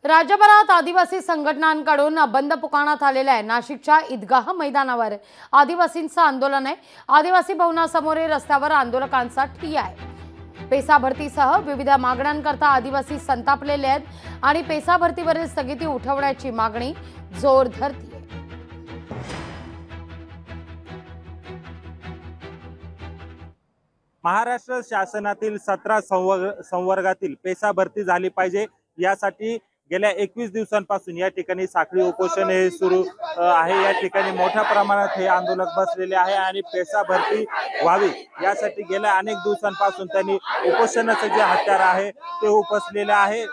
राज्यभरात आदिवासी संघटनांकडून बंद पुकारण्यात आलेला आहे। नाशिकच्या ईदगाह मैदानावर आदिवासींचं आंदोलन आहे। आदिवासी भवनासमोर रस्त्यावर आंदोलकांचा ठिय्या आहे। पेसा भरतीसह विविध मागण्यांकरता आदिवासी संतापलेले आहेत आणि पेसा भरतीवरील स्थगिती उठवण्याची मागणी जोर धरते। महाराष्ट्र शासनातील 17 संवर्गातील पेसा भरती झाली पाहिजे यासाठी गेल्या 21 दिवसांपासून या ठिकाणी साखळी उपोषण हे सुरू आहे। या ठिकाणी मोठ्या प्रमाणात हे आंदोलक बसलेले आहे आणि पेसा भरती व्हावी यासाठी गेल्या अनेक दिवसांपासून त्यांनी उपोषणाचे जे हत्यार आहे ते उपसलेले आहे।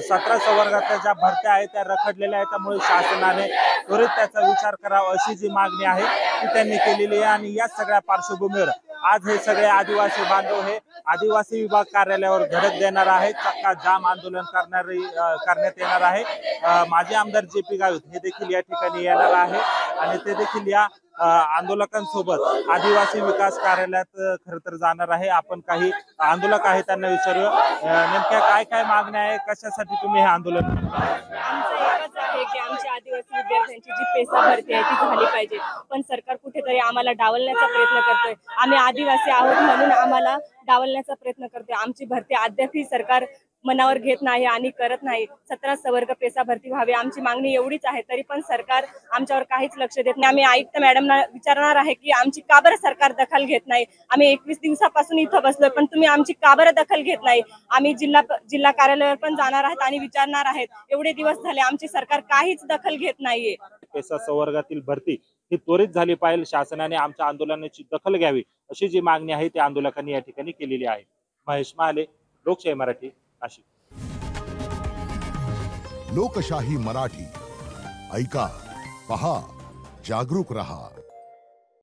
17 संवर्गाच्या ज्या भरत्या आहेत त्या रखडलेल्या आहेत, त्यामुळे शासनाने त्वरित त्याचा विचार करावा अशी जी मागणी आहे ती त्यांनी केलेली आहे। आणि या सगळ्या पार्श्वभूमीवर आज हे सगळे आदिवासी बांधव हे आदिवासी विभाग कार्यालयावर धडक देणार आहेत। चक्का जाम आंदोलन करण्यात येणार आहे। माजी आमदार जे.पी. गावित हे देखील या ठिकाणी येणार आहे आणि ते देखील या आंदोलकांसोबत आदिवासी विकास कार्यालयात खरं तर जाणार आहे। आपण काही आंदोलक आहेत त्यांना विचारूया, नेमक्या काय काय मागण्या आहे, कशासाठी तुम्ही हे आंदोलन आहे की आमच्या आदिवासी विद्यार्थ्यांची जी पेसा भरती आहे ती झाली पाहिजे, पण सरकार कुठेतरी आम्हाला डावलण्याचा प्रयत्न करतोय। आम्ही आदिवासी आहोत म्हणून आम्हाला डावलण्याचा प्रयत्न करतोय। आमची भरती अद्यापही सरकार मनावर घेत नाही आणि करत नाही। 17 संवर्ग पेसा भरती व्हावी आमची मागणी एवढीच आहे, तरी पण सरकार आमच्यावर काहीच लक्ष देत नाही। आम्ही आयुक्त मॅडमना विचारणार आहे की आमची का बरं सरकार दखल घेत नाही। आम्ही 21 दिवसापासून इथं बसलोय, पण तुम्ही आमची का बरं दखल घेत नाही। आम्ही जिल्हा कार्यालयावर पण जाणार आहेत आणि विचारणार आहेत। एवढे दिवस झाले आमची सरकार काहीच दखल घेत नाहीये। पेसा संवर्गातील भरती ही त्वरित झाली पाहिजे, शासनाने आमच्या आंदोलनाची दखल घ्यावी अशी जी मागणी आहे ती आंदोलकांनी या ठिकाणी केलेली आहे। महेश महाले, लोकशाही मराठी, नाशिक। लोकशाही मराठी ऐका, पहा, जागरूक रहा।